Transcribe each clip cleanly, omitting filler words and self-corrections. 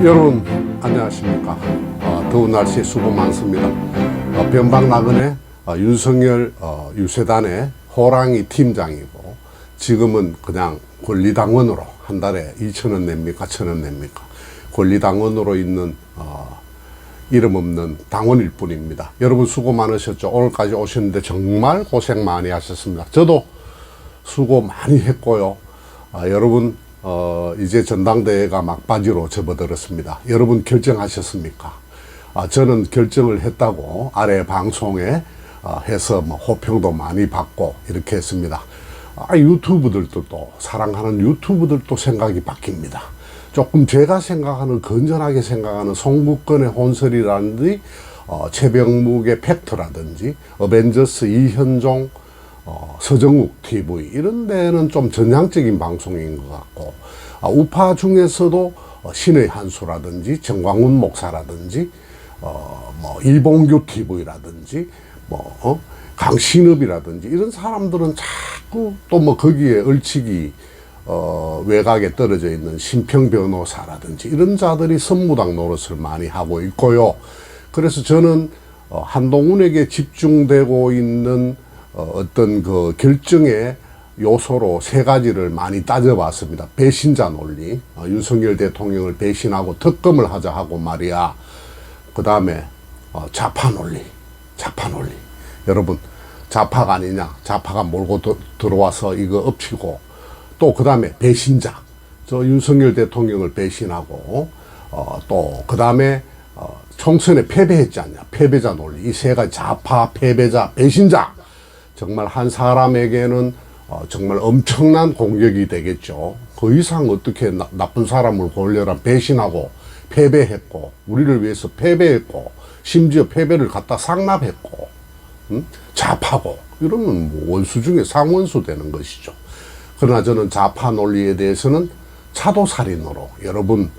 여러분 안녕하십니까. 더운 날씨에 수고 많습니다. 변방나그네 윤석열 유세단의 호랑이 팀장이고, 지금은 그냥 권리당원으로 한 달에 2,000원 냅니까 1,000원 냅니까 권리당원으로 있는 이름 없는 당원일 뿐입니다. 여러분 수고 많으셨죠. 오늘까지 오셨는데 정말 고생 많이 하셨습니다. 저도 수고 많이 했고요. 여러분 이제 전당대회가 막바지로 접어들었습니다. 여러분 결정하셨습니까? 저는 결정을 했다고 아래 방송에 해서 뭐 호평도 많이 받고 이렇게 했습니다. 유튜브들도 또 사랑하는 유튜브들도 생각이 바뀝니다. 조금 제가 생각하는, 건전하게 생각하는 송국건의 혼설이라든지 최병묵의 팩트라든지 어벤져스 이현종 서정욱 TV 이런 데는 좀 전향적인 방송인 것 같고, 우파 중에서도 신의 한수라든지 정광훈 목사라든지 뭐 일봉교 TV라든지 뭐 강신업이라든지 이런 사람들은 자꾸 또 뭐 거기에 얼치기 외곽에 떨어져 있는 심평 변호사라든지 이런 자들이 선무당 노릇을 많이 하고 있고요. 그래서 저는 한동훈에게 집중되고 있는 어떤 그 결정의 요소로 세 가지를 많이 따져봤습니다. 배신자 논리, 윤석열 대통령을 배신하고 특검을 하자 하고 말이야. 그 다음에 좌파 논리. 여러분 좌파가 아니냐, 좌파가 몰고 들어와서 이거 엎치고, 또 그 다음에 배신자, 저 윤석열 대통령을 배신하고, 또 그 다음에 총선에 패배했지 않냐, 패배자 논리. 이 세 가지, 좌파, 패배자, 배신자, 정말 한 사람에게는 정말 엄청난 공격이 되겠죠. 그 이상 어떻게 나쁜 사람을 골려라. 배신하고 패배했고, 우리를 위해서 패배했고, 심지어 패배를 갖다 상납했고, 좌파고, 이러면 뭐 원수 중에 상원수 되는 것이죠. 그러나 저는 좌파 논리에 대해서는 차도살인으로, 여러분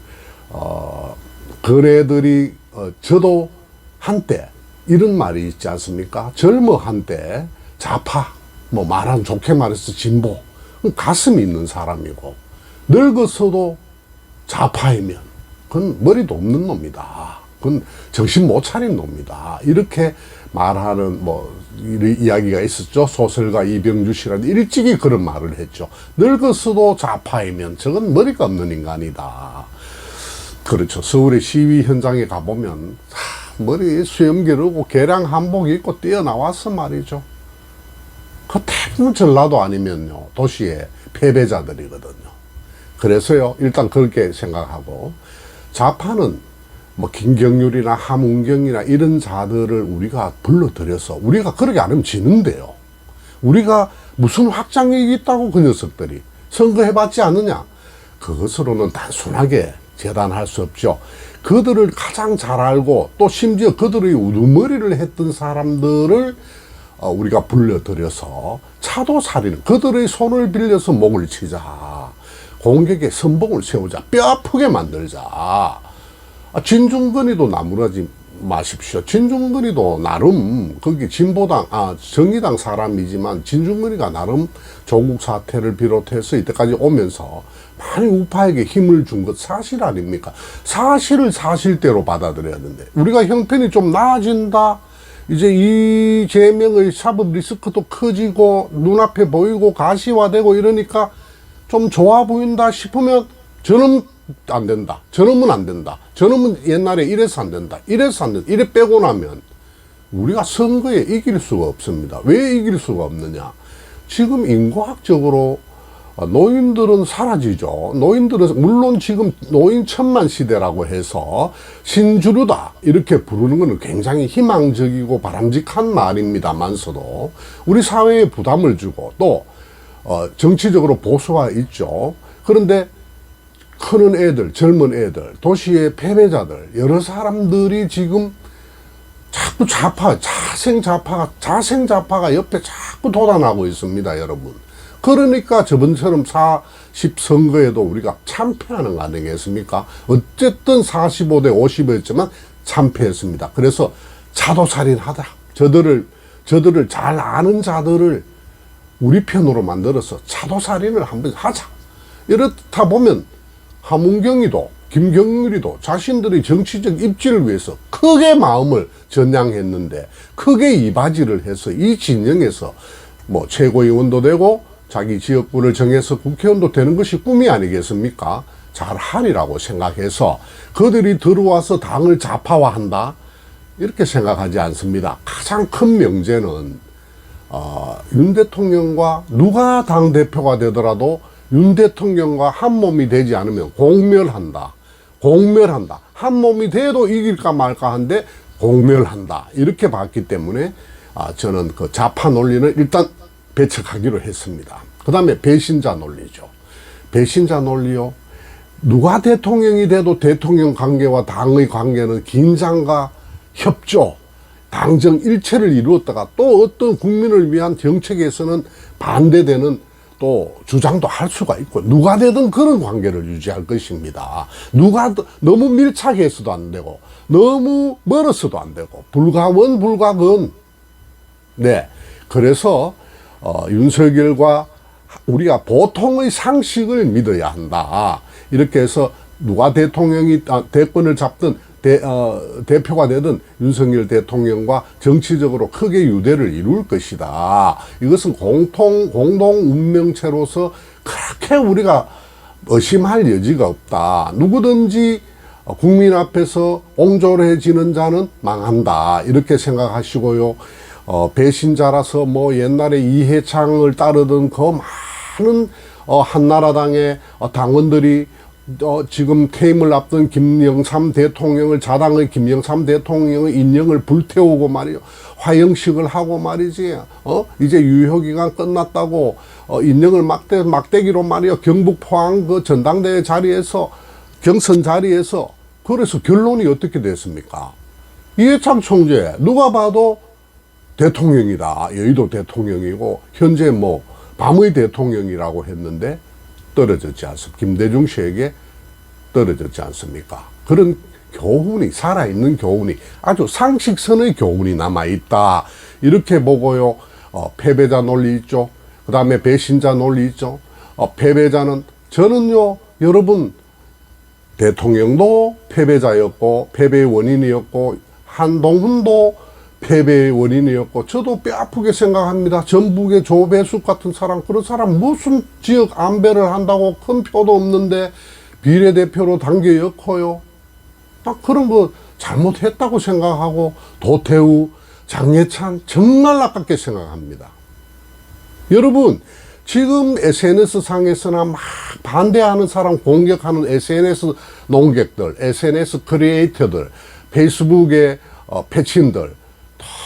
그네들이 저도 한때 이런 말이 있지 않습니까? 젊어 한때 좌파, 뭐 말하면 좋게 말해서 진보, 가슴이 있는 사람이고, 늙어서도 좌파이면 그건 머리도 없는 놈이다, 그건 정신 못 차린 놈이다, 이렇게 말하는 뭐 이야기가 있었죠. 소설가 이병주 씨라는 일찍이 그런 말을 했죠. 늙어서도 좌파이면 저건 머리가 없는 인간이다. 그렇죠. 서울의 시위 현장에 가보면 머리에 수염 기르고 개량 한복 입고 뛰어나와서 말이죠. 그 대부분 전라도 아니면요 도시의 패배자들이거든요. 그래서요 일단 그렇게 생각하고, 좌파는 뭐 김경률이나 함은경이나 이런 자들을 우리가 불러들여서, 우리가 그렇게 안 하면 지는데요. 우리가 무슨 확장력이 있다고 그 녀석들이 선거해봤지 않느냐. 그것으로는 단순하게 재단할 수 없죠. 그들을 가장 잘 알고, 또 심지어 그들의 우두머리를 했던 사람들을 우리가 불러들여서 차도살인, 그들의 손을 빌려서 목을 치자, 공격의 선봉을 세우자, 뼈 아프게 만들자. 진중근이도 나무라지 마십시오. 진중근이도 나름 거기 진보당, 정의당 사람이지만 진중근이가 나름 조국 사태를 비롯해서 이때까지 오면서 많이 우파에게 힘을 준 것 사실 아닙니까? 사실을 사실대로 받아들여야 하는데, 우리가 형편이 좀 나아진다, 이제 이재명의 사법 리스크도 커지고 눈앞에 보이고 가시화되고 이러니까 좀 좋아 보인다 싶으면 저놈 안 된다, 저놈은 안 된다, 저놈은 옛날에 이래서 안 된다, 이래서 안 된다, 이래 빼고 나면 우리가 선거에 이길 수가 없습니다. 왜 이길 수가 없느냐. 지금 인과학적으로 노인들은 사라지죠. 노인들은 물론 지금 노인 천만 시대라고 해서 신주류다 이렇게 부르는 것은 굉장히 희망적이고 바람직한 말입니다만서도 우리 사회에 부담을 주고, 또 정치적으로 보수화 있죠. 그런데 크는 애들, 젊은 애들, 도시의 패배자들, 여러 사람들이 지금 자꾸 자생좌파가 옆에 자꾸 돋아나고 있습니다, 여러분. 그러니까 저번처럼 40 선거에도 우리가 참패하는 거 아니겠습니까? 어쨌든 45대 50이었지만 참패했습니다. 그래서 차도살인하다. 저들을 잘 아는 자들을 우리 편으로 만들어서 차도살인을 한번 하자. 이렇다 보면 함은경이도 김경률이도 자신들의 정치적 입지를 위해서 크게 마음을 전향했는데 크게 이바지를 해서 이 진영에서 뭐 최고위원도 되고 자기 지역구를 정해서 국회의원도 되는 것이 꿈이 아니겠습니까? 잘하리라고 생각해서 그들이 들어와서 당을 좌파화한다? 이렇게 생각하지 않습니다. 가장 큰 명제는 윤 대통령과 누가 당대표가 되더라도 윤 대통령과 한 몸이 되지 않으면 공멸한다. 공멸한다. 한 몸이 돼도 이길까 말까 한데 공멸한다. 이렇게 봤기 때문에 저는 그 좌파 논리는 일단 배척하기로 했습니다. 그 다음에 배신자 논리죠. 배신자 논리요. 누가 대통령이 돼도 대통령 관계와 당의 관계는 긴장과 협조, 당정 일체를 이루었다가 또 어떤 국민을 위한 정책에서는 반대되는 또 주장도 할 수가 있고 누가 되든 그런 관계를 유지할 것입니다. 누가 너무 밀착해서도 안 되고 너무 멀어서도 안 되고 불가원 불가근. 네, 그래서 윤석열과 우리가 보통의 상식을 믿어야 한다. 이렇게 해서 누가 대통령이 대권을 잡든 대표가 되든 윤석열 대통령과 정치적으로 크게 유대를 이룰 것이다. 이것은 공동 운명체로서 그렇게 우리가 의심할 여지가 없다. 누구든지 국민 앞에서 옹졸해지는 자는 망한다. 이렇게 생각하시고요. 배신자라서 뭐 옛날에 이해창을 따르던 그 많은 한나라당의 당원들이 지금 퇴임을 앞둔 김영삼 대통령을 자당의 김영삼 대통령의 인형을 불태우고 말이요 화형식을 하고 말이지 이제 유효기간 끝났다고 인형을 막대기로 말이요 경북 포항 그 전당대회 자리에서 경선 자리에서 그래서 결론이 어떻게 됐습니까? 이해창 총재 누가 봐도 대통령이다. 여의도 대통령이고 현재 뭐 밤의 대통령이라고 했는데 떨어졌지 않습니까? 김대중 씨에게 떨어졌지 않습니까? 그런 교훈이 살아있는 교훈이 아주 상식선의 교훈이 남아있다. 이렇게 보고요. 패배자 논리 있죠. 그 다음에 배신자 논리 있죠. 패배자는 저는요 여러분 대통령도 패배자였고 패배의 원인이었고 한동훈도 패배의 원인이었고 저도 뼈아프게 생각합니다. 전북의 조배숙 같은 사람 그런 사람 무슨 지역 안배를 한다고 큰 표도 없는데 비례대표로 당겨였고요. 그런 거 잘못했다고 생각하고 도태우, 장예찬 정말 아깝게 생각합니다. 여러분 지금 SNS 상에서나 막 반대하는 사람 공격하는 SNS 농객들, SNS 크리에이터들, 페이스북의 패친들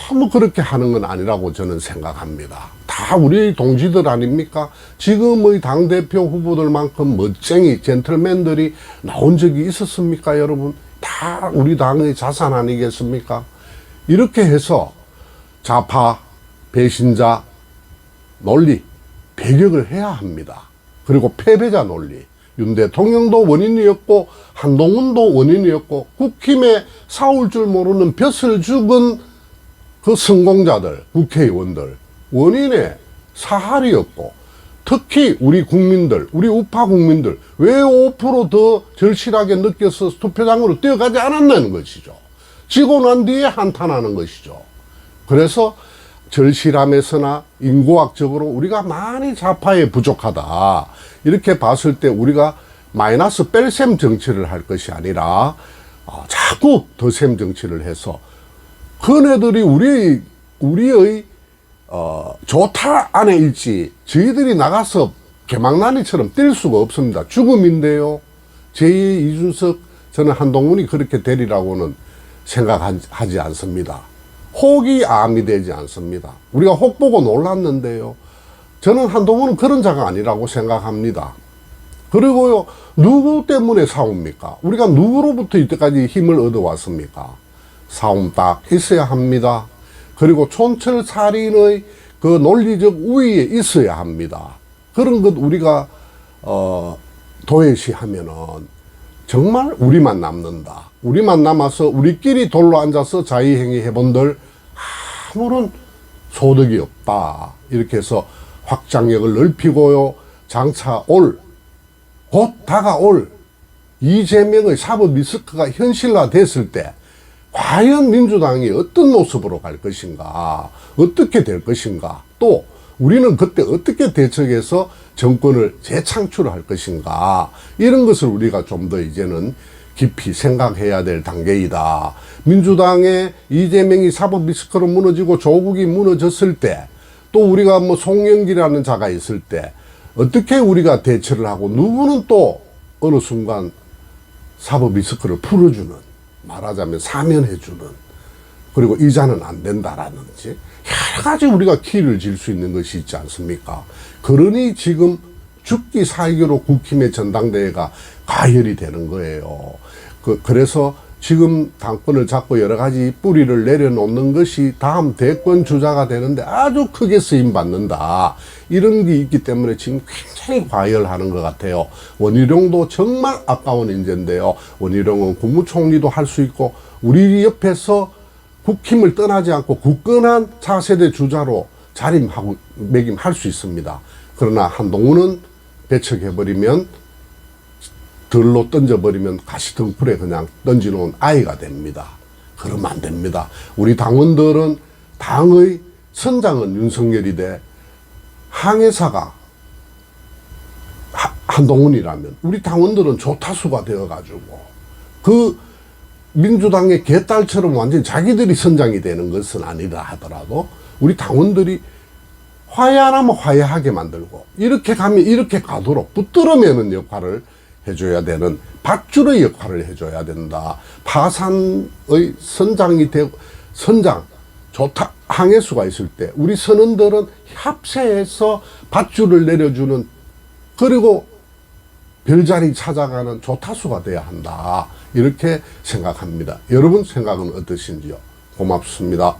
너무 그렇게 하는 건 아니라고 저는 생각합니다. 다 우리 동지들 아닙니까? 지금의 당대표 후보들만큼 멋쟁이 젠틀맨들이 나온 적이 있었습니까, 여러분? 다 우리 당의 자산 아니겠습니까? 이렇게 해서 좌파, 배신자 논리, 배격을 해야 합니다. 그리고 패배자 논리. 윤 대통령도 원인이었고 한동훈도 원인이었고 국힘에 사올 줄 모르는 벼슬 죽은 그 성공자들, 국회의원들 원인의 사할이었고 특히 우리 국민들, 우리 우파 국민들 왜 5% 더 절실하게 느껴서 투표장으로 뛰어가지 않았냐는 것이죠. 지고 난 뒤에 한탄하는 것이죠. 그래서 절실함에서나 인구학적으로 우리가 많이 좌파에 부족하다. 이렇게 봤을 때 우리가 마이너스 뺄셈 정치를 할 것이 아니라 자꾸 더셈 정치를 해서 그네들이 우리의 좋다 안에 있지 저희들이 나가서 개망나니처럼 뛸 수가 없습니다. 죽음인데요. 제2의 이준석 저는 한동훈이 그렇게 되리라고는 생각하지 않습니다. 혹이 암이 되지 않습니다. 우리가 혹 보고 놀랐는데요. 저는 한동훈은 그런 자가 아니라고 생각합니다. 그리고요, 누구 때문에 싸웁니까? 우리가 누구로부터 이때까지 힘을 얻어왔습니까? 싸움 딱 있어야 합니다. 그리고 촌철살인의 그 논리적 우위에 있어야 합니다. 그런 것 우리가 도외시하면은 정말 우리만 남는다. 우리만 남아서 우리끼리 돌로 앉아서 자의행위 해본들 아무런 소득이 없다. 이렇게 해서 확장력을 넓히고요. 장차 곧 다가올 이재명의 사법 리스크가 현실화됐을 때 과연 민주당이 어떤 모습으로 갈 것인가, 어떻게 될 것인가, 또 우리는 그때 어떻게 대처해서 정권을 재창출할 것인가, 이런 것을 우리가 좀 더 이제는 깊이 생각해야 될 단계이다. 민주당의 이재명이 사법 리스크로 무너지고 조국이 무너졌을 때, 또 우리가 뭐 송영기라는 자가 있을 때 어떻게 우리가 대처를 하고, 누구는 또 어느 순간 사법 리스크를 풀어주는, 말하자면 사면해주는, 그리고 이자는 안 된다라든지 여러 가지 우리가 키를 질 수 있는 것이 있지 않습니까? 그러니 지금 죽기 살기로 국힘의 전당대회가 가열이 되는 거예요. 그래서 지금 당권을 잡고 여러 가지 뿌리를 내려놓는 것이 다음 대권 주자가 되는데 아주 크게 쓰임 받는다, 이런 게 있기 때문에 지금 굉장히 과열하는 것 같아요. 원희룡도 정말 아까운 인재인데요. 원희룡은 국무총리도 할 수 있고 우리 옆에서 국힘을 떠나지 않고 굳건한 차세대 주자로 자림하고 매김할 수 있습니다. 그러나 한동훈은 배척해버리면, 덜로 던져버리면 가시등불에 그냥 던져놓은 아이가 됩니다. 그러면 안 됩니다. 우리 당원들은 당의 선장은 윤석열이 돼 항해사가 한동훈이라면 우리 당원들은 조타수가 되어가지고 그 민주당의 개딸처럼 완전히 자기들이 선장이 되는 것은 아니라 하더라도 우리 당원들이 화해 안 하면 화해하게 만들고, 이렇게 가면 이렇게 가도록 붙들어매는 역할을 해줘야 되는, 밧줄의 역할을 해줘야 된다. 파산의 선장이 되고, 항해수가 있을 때 우리 선원들은 합세해서 밧줄을 내려주는, 그리고 별자리 찾아가는 조타수가 돼야 한다, 이렇게 생각합니다. 여러분 생각은 어떠신지요? 고맙습니다.